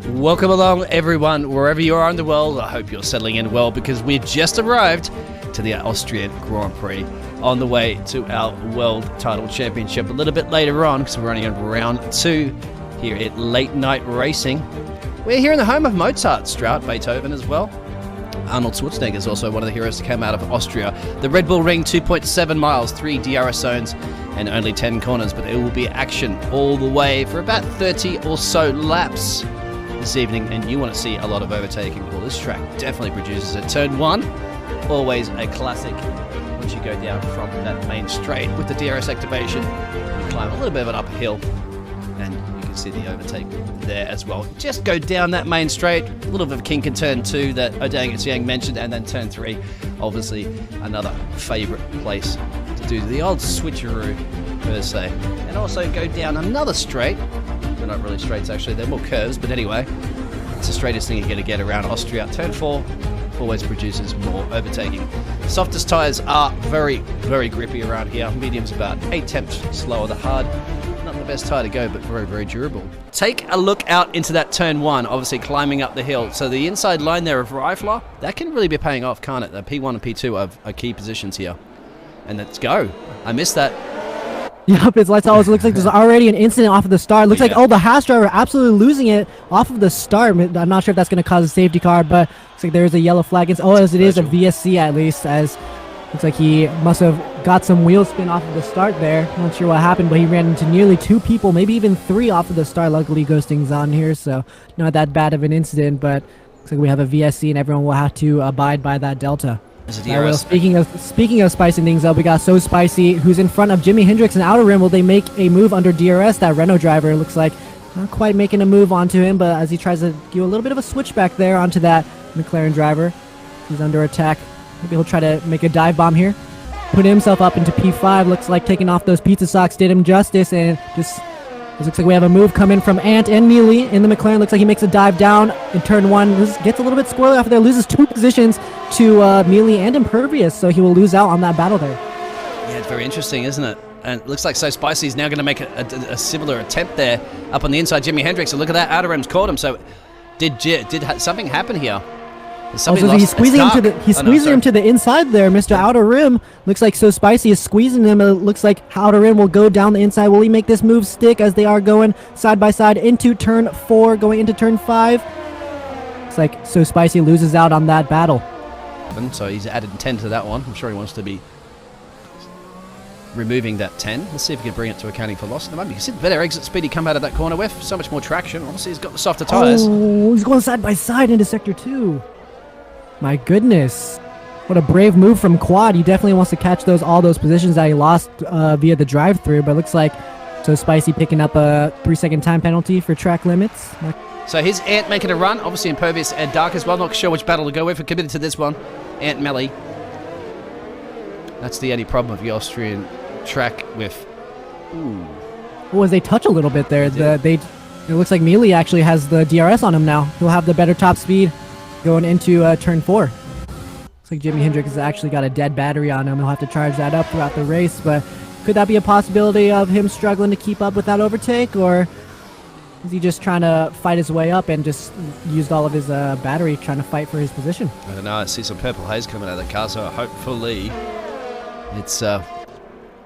Welcome along, everyone, wherever you are in the world. I hope you're settling in well, because we've just arrived to the Austrian Grand Prix on the way to our World Title Championship a little bit later on, because we're running on round 2 here at Late Night Racing. We're here in the home of Mozart, Strauss, Beethoven as well. Arnold Schwarzenegger is also one of the heroes that came out of Austria. The Red Bull Ring, 2.7 miles, 3 DRS zones, and only 10 corners, but there will be action all the way for about 30 or so laps this evening, and you want to see a lot of overtaking. Well, this track definitely produces it. Turn 1, always a classic. Once you go down from that main straight with the DRS activation, you climb a little bit of an uphill, and you can see the overtake there as well. Just go down that main straight, a little bit of kink in turn 2 that Odang Tsiang mentioned, and then turn 3, obviously another favourite place to do the old switcheroo per se. And also go down another straight. They're not really straights actually, they're more curves, but anyway, it's the straightest thing you're going to get around Austria. Turn 4 always produces more overtaking. Softest tyres are very, very grippy around here. Medium's about 8/10 slower. The hard, not the best tyre to go, but very, very durable. Take a look out into that turn 1, obviously climbing up the hill. So the inside line there of Reifler, that can really be paying off, can't it? The P1 and P2 are key positions here. And let's go. I missed that. Yep, it's lights out. It looks like there's already an incident off of the start. Looks like, oh, the Haas driver absolutely losing it off of the start. I'm not sure if that's going to cause a safety car, but looks like there's a yellow flag. As it is a VSC at least, as looks like he must have got some wheel spin off of the start there. Not sure what happened, but he ran into nearly 2 people, maybe even 3 off of the start. Luckily, Ghosting's on here, so not that bad of an incident, but looks like we have a VSC and everyone will have to abide by that delta. Well, speaking of spicing things up, we got So Spicy, who's in front of Jimi Hendrix and Outer Rim. Will they make a move under DRS? That Renault driver looks like not quite making a move onto him, but as he tries to do a little bit of a switchback there onto that McLaren driver, he's under attack. Maybe he'll try to make a dive bomb here. Put himself up into P5. Looks like taking off those pizza socks did him justice, and just it looks like we have a move coming from Ant and Mealy in the McLaren. Looks like he makes a dive down in turn 1. This gets a little bit squirrely off of there. Loses 2 positions to Mealy and Impervious, so he will lose out on that battle there. Yeah, it's very interesting, isn't it? And it looks like So Spicy is now going to make a similar attempt there up on the inside. Jimi Hendrix, and look at that. Outer Rim's caught him. So did something happen here? He's squeezing him to the inside there, Mr. Outer Rim. Looks like So Spicy is squeezing him. It looks like Outer Rim will go down the inside. Will he make this move stick as they are going side by side into turn 4, going into turn 5? Looks like So Spicy loses out on that battle. So he's added 10 to that one. I'm sure he wants to be removing that 10. Let's see if we can bring it to accounting for loss at the moment. You can see the better exit speed he come out of that corner with. So much more traction. Obviously, he's got the softer tyres. Oh, he's going side by side into Sector 2. My goodness. What a brave move from Quad. He definitely wants to catch all those positions that he lost via the drive-through, but it looks like So Spicy picking up a 3-second time penalty for track limits. So here's Ant making a run. Obviously Impervious and Dark as well. Not sure which battle to go with. We're committed to this one. Ant Melly. That's the only problem of the Austrian track with... Ooh. Oh, as they touch a little bit there. It looks like Mealy actually has the DRS on him now. He'll have the better top speed going into turn 4. Looks like Jimi Hendrix has actually got a dead battery on him. He'll have to charge that up throughout the race, but could that be a possibility of him struggling to keep up with that overtake, or is he just trying to fight his way up and just used all of his battery trying to fight for his position? I don't know. I see some purple haze coming out of the car, so hopefully it's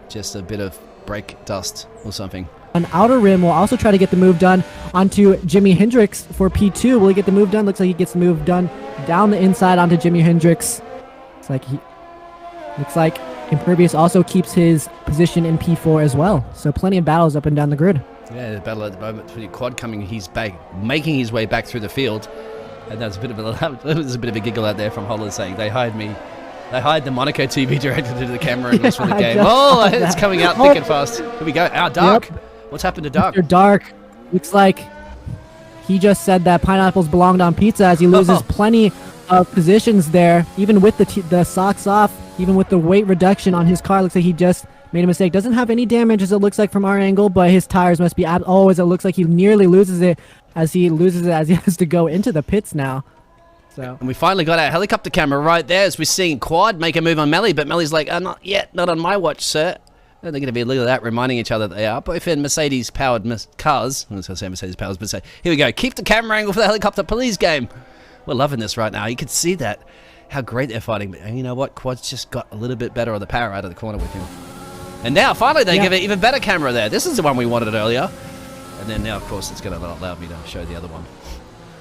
just a bit of brake dust or something. An Outer Rim will also try to get the move done onto Jimi Hendrix for P2. Will he get the move done? Looks like he gets the move done down the inside onto Jimi Hendrix. Looks like Impervious also keeps his position in P4 as well. So plenty of battles up and down the grid. Yeah, the battle at the moment for Quad coming. He's making his way back through the field, and there's a bit of a giggle out there from Holland saying they hired me. They hired the Monaco TV director to do the camera angles for the game. Oh, it's coming out thick and fast. Here we go. Dark. Yep. What's happened to Dark? Mr. Dark looks like he just said that pineapples belonged on pizza as he loses plenty of positions there. Even with the socks off, even with the weight reduction on his car, looks like he just made a mistake. Doesn't have any damage as it looks like from our angle, but his tires must be as it looks like he nearly loses it as he has to go into the pits now. So. And we finally got our helicopter camera right there as we're seeing Quad make a move on Melly, but Melly's like, not yet, not on my watch, sir. They're going to be, look at that, reminding each other that they are both in Mercedes-powered cars. I was going to say Mercedes-powered, but here we go. Keep the camera angle for the helicopter police game. We're loving this right now. You can see that, how great they're fighting. And you know what? Quad's just got a little bit better of the power out of the corner with him. And now, finally, they give it even better camera there. This is the one we wanted earlier. And then now, of course, it's going to allow me to show the other one.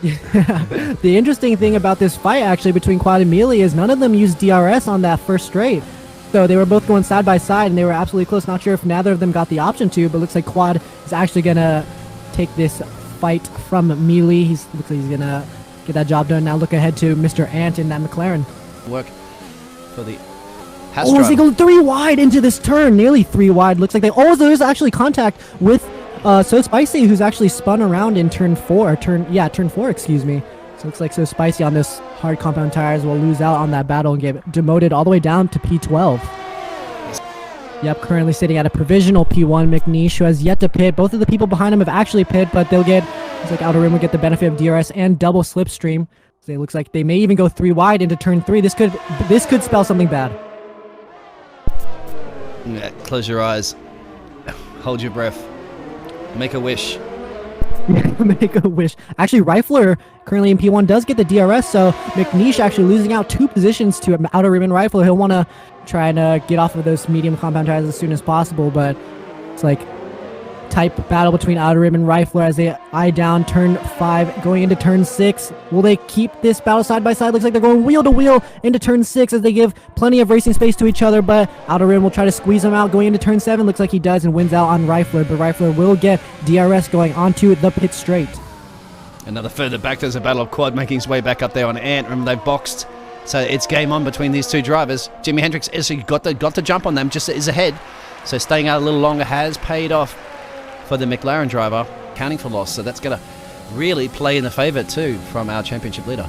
The interesting thing about this fight, actually, between Quad and Mealy is none of them used DRS on that first straight. So they were both going side by side, and they were absolutely close. Not sure if neither of them got the option to, but looks like Quad is actually going to take this fight from Mealy. Looks like he's going to get that job done. Now look ahead to Mr. Ant in that McLaren. Work for the Haas driver. They go 3 wide into this turn, nearly 3 wide. Looks like there's actually contact with So Spicy, who's actually spun around in turn 4, excuse me. So it looks like So Spicy on this hard compound tires will lose out on that battle and get demoted all the way down to P12. Yep, currently sitting at a provisional P1. McNeish, who has yet to pit. Both of the people behind him have actually pit, but they'll get, looks like Outer Rim will get the benefit of DRS and double slipstream. So it looks like they may even go 3 wide into turn 3. This could spell something bad. Yeah, close your eyes. Hold your breath. Make a wish. Make a wish. Actually, Rifler, currently in P1, does get the DRS, so McNeish actually losing out 2 positions to Outer Rim and Rifler. He'll want to try and get off of those medium compound tires as soon as possible, but it's like type battle between Outer Rim and Rifler as they eye down turn 5, going into turn 6. Will they keep this battle side by side? Looks like they're going wheel to wheel into turn 6 as they give plenty of racing space to each other, but Outer Rim will try to squeeze them out going into turn 7. Looks like he does and wins out on Rifler, but Rifler will get DRS going onto the pit straight. Another further back, there's a battle of Quad making his way back up there on Ant. Remember, they've boxed, so it's game on between these two drivers. Jimi Hendrix actually got the jump on them, just is ahead, so staying out a little longer has paid off for the McLaren driver, counting for loss. So that's going to really play in the favour too from our championship leader.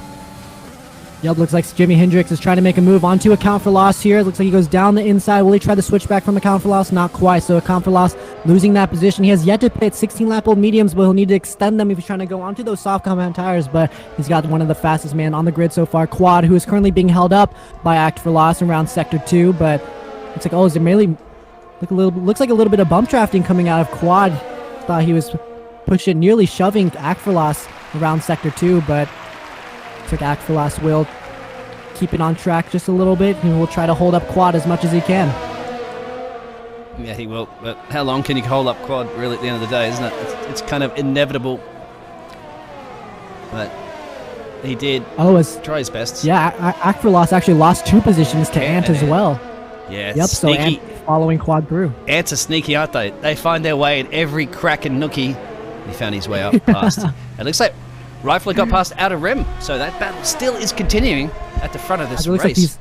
Yep, looks like Jimi Hendrix is trying to make a move onto account for loss here. Looks like he goes down the inside. Will he try to switch back from account for loss? Not quite. So account for loss losing that position. He has yet to pit 16 lap old mediums, but he'll need to extend them if he's trying to go onto those soft compound tires. But he's got one of the fastest man on the grid so far, Quad, who is currently being held up by Act for Loss around sector 2. But it's like, is there really looks like a little bit of bump drafting coming out of Quad. Thought he was pushing, nearly shoving Act for Loss around sector 2, but looks like Act for Loss will keep it on track just a little bit, and will try to hold up Quad as much as he can. Yeah, he will, but how long can you hold up Quad really at the end of the day, isn't it? It's kind of inevitable. But he did try his best. Yeah, Act for Loss actually lost 2 positions to Ant as well. Yeah, yep, so Ant following Quad through. Ants are sneaky, aren't they? They find their way in every crack and nookie. He found his way up past. It looks like Rifler got past Outer Rim, so that battle still is continuing at the front of this race.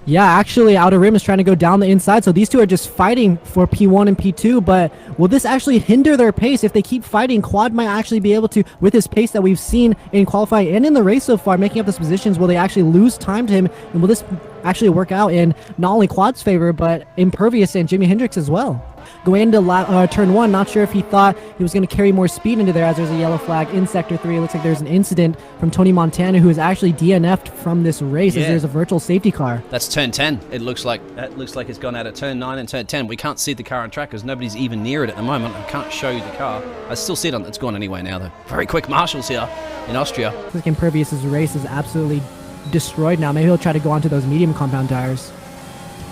Yeah, actually, Outer Rim is trying to go down the inside, so these two are just fighting for P1 and P2, but will this actually hinder their pace? If they keep fighting, Quad might actually be able to, with his pace that we've seen in qualifying and in the race so far, making up these positions, will they actually lose time to him, and will this actually work out in not only Quad's favor, but Impervious and Jimi Hendrix as well? Going into turn 1, not sure if he thought he was going to carry more speed into there as there's a yellow flag in sector 3. It looks like there's an incident from Tony Montana, who is actually DNF'd from this race as there's a virtual safety car. That's turn 10. It looks like it's gone out at turn 9 and turn 10. We can't see the car on track because nobody's even near it at the moment. I can't show you the car. I still see it on. It's gone anyway now though. Very quick marshals here in Austria. Looks like Impervious's race is absolutely destroyed now. Maybe he'll try to go onto those medium compound tires.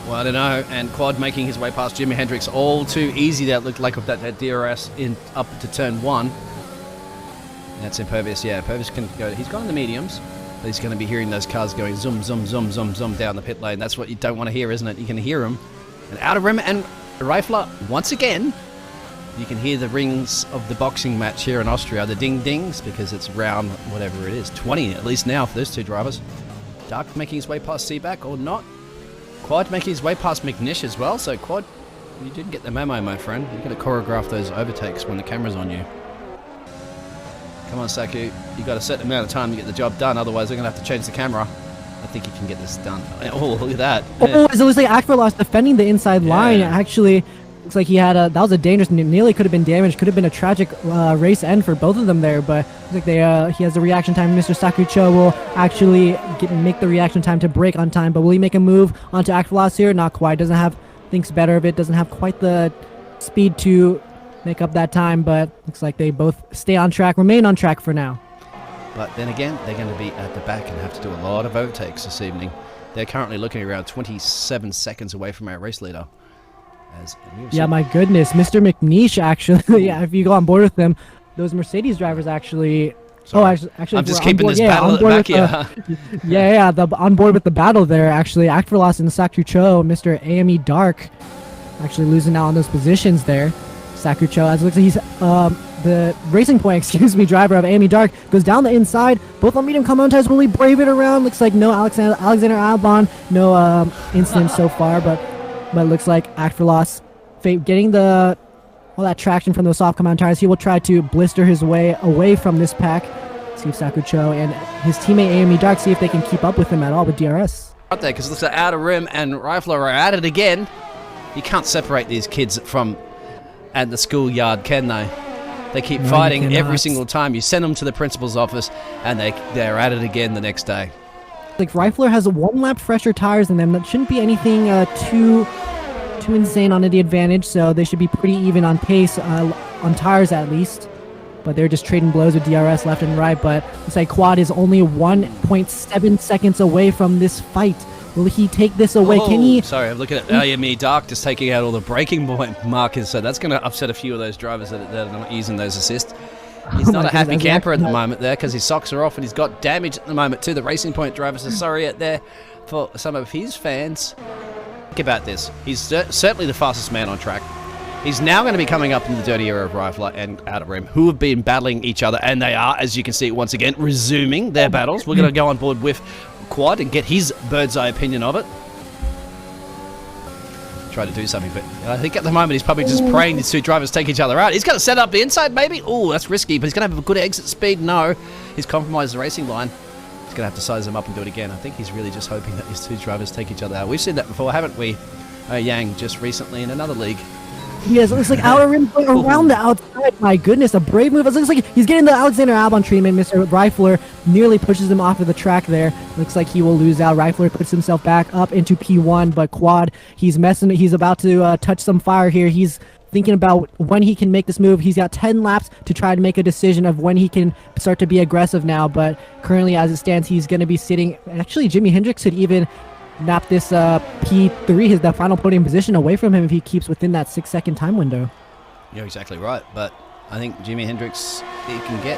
Well, I don't know. And Quad making his way past Jimi Hendrix all too easy. That looked like that DRS in up to turn 1. That's Impervious. Yeah, Impervious can go. He's gone in the mediums, but he's going to be hearing those cars going zoom, zoom, zoom, zoom, zoom down the pit lane. That's what you don't want to hear, isn't it? You can hear them. And Outer Rim and Rifler, once again, you can hear the rings of the boxing match here in Austria, the ding-dings, because it's round, whatever it is, 20 at least now for those two drivers. Dark making his way past Seaback or not. Quad making his way past McNish as well, so Quad, you didn't get the memo, my friend. You've got to choreograph those overtakes when the camera's on you. Come on, Saku. You've got a certain amount of time to get the job done, otherwise they're going to have to change the camera. I think you can get this done. Oh, look at that. Oh, it looks like Act for Loss defending the inside line. Actually, looks like he had that was a dangerous, nearly could have been damaged, could have been a tragic race end for both of them there, but looks like he has the reaction time. Mr. Sakucho will actually make the reaction time to brake on time, but will he make a move onto Act for Loss here? Not quite. Doesn't have thinks better of it. Doesn't have quite the speed to make up that time, but looks like they both remain on track for now. But then again, they're going to be at the back and have to do a lot of overtakes this evening. They're currently looking around 27 seconds away from our race leader. Yeah, my goodness, Mr. McNeish actually. Yeah, if you go on board with them, those Mercedes drivers actually. Sorry. Actually, I'm just keeping this battle at the back here. On board with the battle there. Actually, Actverlost and Sakucho, Mr. AME Dark, actually losing out on those positions there. Sakucho, as it looks like he's the Racing Point, driver of AME Dark, goes down the inside. Both on medium compound tires. Will he brave it around? Looks like no Alexander Albon, no incidents so far, but it looks like Actverlost getting all that traction from those soft compound tires. He will try to blister his way away from this pack. See if Sakucho and his teammate AME Dark, see if they can keep up with him at all with DRS. Out there, because it looks like Outer Rim and Rifler are at it again. You can't separate these kids from at the schoolyard, can they? They keep fighting every single time. You send them to the principal's office, and they're at it again the next day. Like Rifler has 1 lap fresher tires than them. That shouldn't be anything too insane on the advantage, so they should be pretty even on pace, on tires at least. But they're just trading blows with DRS left and right. But looks like Quad is only 1.7 seconds away from this fight. Will he take this away? Can he? Sorry, I'm looking at AME Dark just taking out all the braking point markers, so that's going to upset a few of those drivers that are not using those assists. He's not a happy camper at the moment there because his socks are off and he's got damage at the moment too. The Racing Point driver, so sorry out there for some of his fans. Think about this. He's certainly the fastest man on track. He's now going to be coming up in the dirty era of Rifler and Outer Rim, who have been battling each other, and they are, as you can see, once again, resuming their battles. We're going to go on board with Quad and get his bird's eye opinion of it. Try to do something, but I think at the moment he's probably just praying these two drivers take each other out. He's going to set up the inside, maybe. Oh, that's risky, but he's going to have a good exit speed. No, he's compromised the racing line. He's going to have to size them up and do it again. I think he's really just hoping that these two drivers take each other out. We've seen that before, haven't we? Yang just recently in another league. Yes, it looks like Outer Rim going around the outside. My goodness, a brave move. It looks like he's getting the Alexander Albon treatment. Mr. Rifler nearly pushes him off of the track there. Looks like he will lose out. Rifler puts himself back up into P1, but Quad, he's messing. He's about to touch some fire here. He's thinking about when he can make this move. He's got 10 laps to try to make a decision of when he can start to be aggressive now, but currently as it stands, he's going to be sitting. Actually, Jimi Hendrix could even nap this P3, that final podium position, away from him if he keeps within that 6-second time window. You're exactly right, but I think Jimi Hendrix, he can get...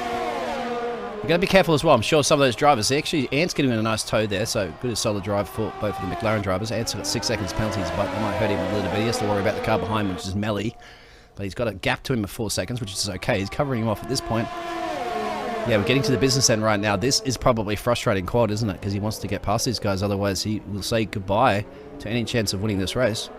You've got to be careful as well. I'm sure some of those drivers, actually, Ant's getting a nice toe there, so good, a solid drive for both of the McLaren drivers. Ant's got 6 seconds penalties, but that might hurt him a little bit. He has to worry about the car behind him, which is Melly, but he's got a gap to him of 4 seconds, which is okay. He's covering him off at this point. Yeah, we're getting to the business end right now. This is probably frustrating Quad, isn't it? Because he wants to get past these guys, otherwise he will say goodbye to any chance of winning this race.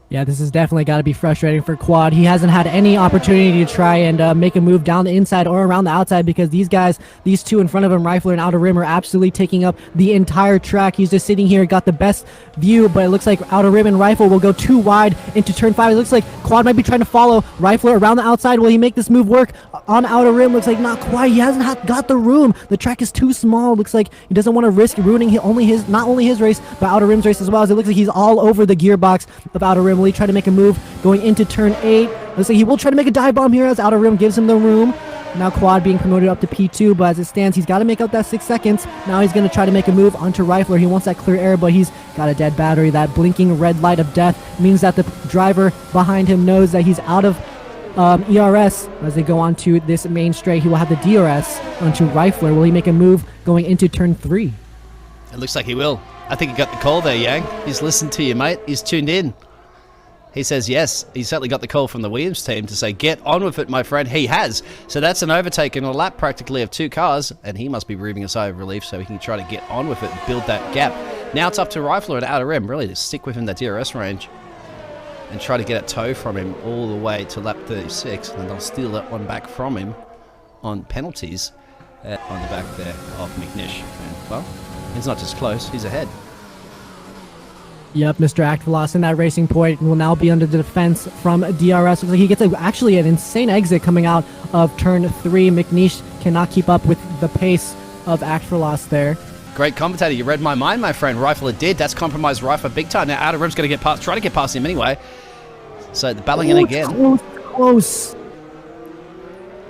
Yeah, this has definitely got to be frustrating for Quad. He hasn't had any opportunity to try and make a move down the inside or around the outside because these guys, these two in front of him, Rifler and Outer Rim, are absolutely taking up the entire track. He's just sitting here, got the best view, but it looks like Outer Rim and Rifle will go too wide into turn 5. It looks like Quad might be trying to follow Rifler around the outside. Will he make this move work? On Outer Rim, looks like not quite. He hasn't got the room. The track is too small. Looks like he doesn't want to risk ruining not only his race, but Outer Rim's race as well, as it looks like he's all over the gearbox of Outer Rim. Will he try to make a move going into turn 8? Looks like he will try to make a dive bomb here as Outer Rim gives him the room. Now Quad being promoted up to P2, but as it stands, he's got to make out that 6 seconds. Now he's going to try to make a move onto Rifler. He wants that clear air, but he's got a dead battery. That blinking red light of death means that the driver behind him knows that he's out of ERS. As they go on to this main straight, he will have the DRS onto Rifler. Will he make a move going into turn 3? It looks like he will. I think he got the call there, Yang. He's listened to you, mate. He's tuned in. He says yes. He certainly got the call from the Williams team to say, get on with it, my friend. He has. So that's an overtake in a lap practically of 2 cars, and he must be breathing a sigh of relief so he can try to get on with it and build that gap. Now it's up to Rifler and Outer Rim, really, to stick within that DRS range and try to get a tow from him all the way to lap 36, and they'll steal that one back from him on penalties on the back there of McNish. And, well, he's not just close, he's ahead. Yep, Mr. Actvelost in that Racing Point will now be under the defense from DRS. Looks like he gets actually an insane exit coming out of turn 3. McNish cannot keep up with the pace of Actvelost there. Great commentator. You read my mind, my friend. Rifler did. That's compromised Rifler big time. Now, Outer Rim's going to get past, try to get past him anyway. So, the battling in again. Close.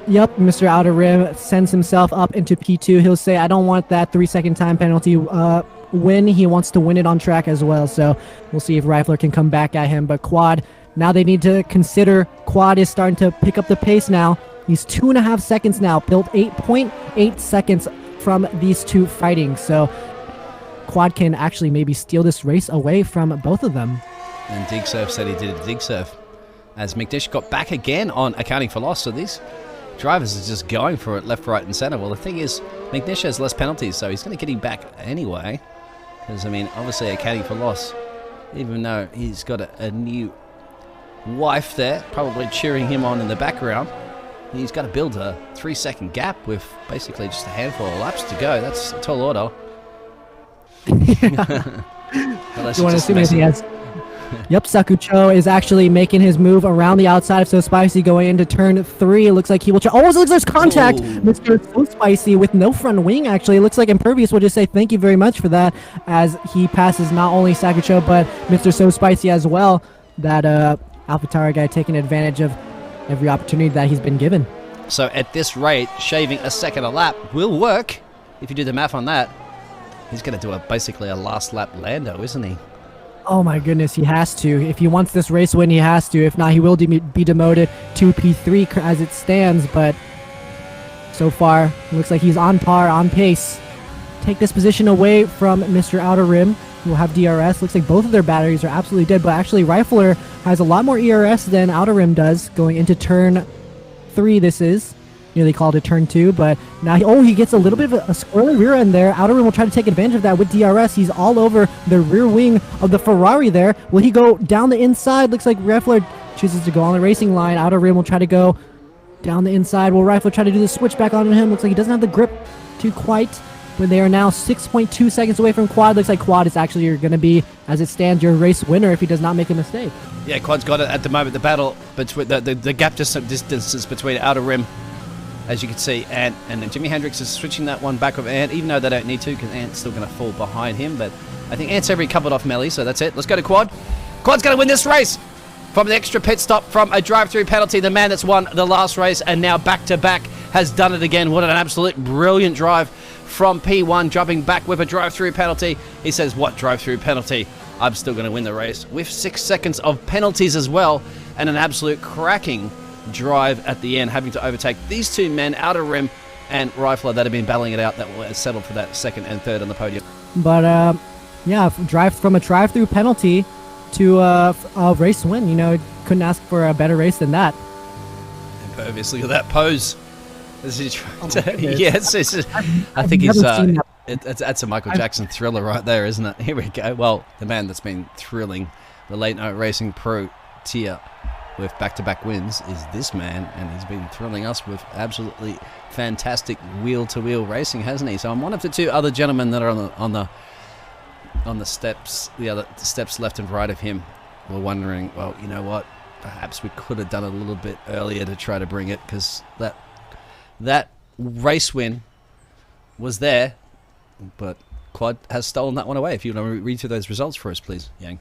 Yep, Mr. Outer Rim sends himself up into P2. He'll say, I don't want that 3-second time penalty win. He wants to win it on track as well. So, we'll see if Rifler can come back at him. But Quad, now they need to consider Quad is starting to pick up the pace now. He's 2.5 seconds now. Built 8.8 seconds from these two fighting. So Quad can actually maybe steal this race away from both of them. And Dig Surf said he did a Dig Surf. As McNish got back again on accounting for loss. So these drivers are just going for it left, right, and center. Well, the thing is, McNish has less penalties, so he's going to get him back anyway. Because, I mean, obviously accounting for loss, even though he's got a new wife there, probably cheering him on in the background. He's got to build a 3-second gap with basically just a handful of laps to go. That's a tall order. You want to see anything else? Yep, Sakucho is actually making his move around the outside of So Spicy going into turn 3. It looks like he will try. Oh, it looks like there's contact. Ooh. Mr. So Spicy with no front wing, actually. It looks like Impervious will just say thank you very much for that as he passes not only Sakucho but Mr. So Spicy as well. That AlphaTauri guy taking advantage of every opportunity that he's been given. So at this rate, shaving a second a lap will work. If you do the math on that, he's going to do basically a last lap Lando, isn't he? Oh my goodness, he has to. If he wants this race win, he has to. If not, he will be demoted to P3 as it stands. But so far, looks like he's on par, on pace. Take this position away from Mr. Outer Rim. We'll have DRS. Looks like both of their batteries are absolutely dead, but actually Rifler has a lot more ERS than Outer Rim does going into turn 3. This is, they called it turn 2, but now he gets a little bit of a squirrely rear end there. Outer Rim will try to take advantage of that with DRS. He's all over the rear wing of the Ferrari there. Will he go down the inside? Looks like Rifler chooses to go on the racing line. Outer Rim will try to go down the inside. Will Rifler try to do the switch back onto him? Looks like he doesn't have the grip too quite. But they are now 6.2 seconds away from Quad. Looks like Quad is actually going to be, as it stands, your race winner if he does not make a mistake. Yeah, Quad's got it at the moment. The battle between the gap distances between Outer Rim, as you can see, and Jimi Hendrix is switching that one back with Ant, even though they don't need to, because Ant's still going to fall behind him. But I think Ant's already covered off Melly, so that's it. Let's go to Quad. Quad's going to win this race from the extra pit stop from a drive-through penalty. The man that's won the last race and now back-to-back has done it again. What an absolute brilliant drive from P1, jumping back with a drive-through penalty. He says, what drive-through penalty? I'm still going to win the race with 6 seconds of penalties as well, and an absolute cracking drive at the end, having to overtake these two men, Outer Rim and Rifler, that have been battling it out, that were settled for that second and third on the podium. But yeah, from a drive-through penalty to a race win. Couldn't ask for a better race than that. Impervious, look at that pose. This is yes, I think that's a Michael Jackson thriller right there, isn't it? Here we go. Well, the man that's been thrilling the late night racing pro tier with back-to-back wins is this man, and he's been thrilling us with absolutely fantastic wheel-to-wheel racing, hasn't he? So I'm one of the two other gentlemen that are on the steps, the other steps left and right of him. We're wondering, well, you know what? Perhaps we could have done it a little bit earlier to try to bring it, because that race win was there, but Quad has stolen that one away. If you want to read through those results for us, please, Yang.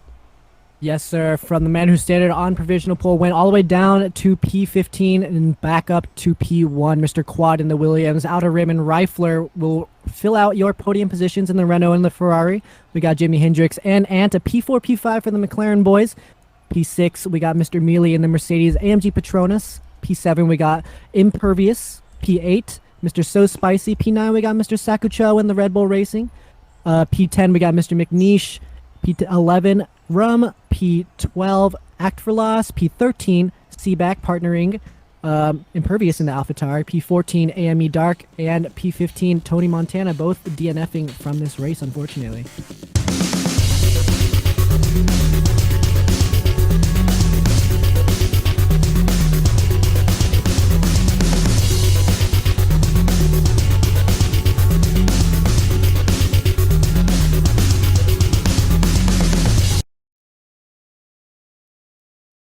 Yes, sir. From the man who started on provisional pole, went all the way down to P15 and back up to P1. Mr. Quad in the Williams. Outer Rim and Rifler will fill out your podium positions in the Renault and the Ferrari. We got Jimi Hendrix and Ant, a P4, P5 for the McLaren boys. P6, we got Mr. Mealy in the Mercedes AMG Petronas. P7, we got Impervious. P8, Mr. So Spicy. P9, we got Mr. Sakucho in the Red Bull Racing. P10, we got Mr. McNish. P11, Rum. P12, Act for Loss. P13, Seaback partnering Impervious in the AlphaTauri. P14, AME Dark. And P15, Tony Montana, both DNFing from this race, unfortunately.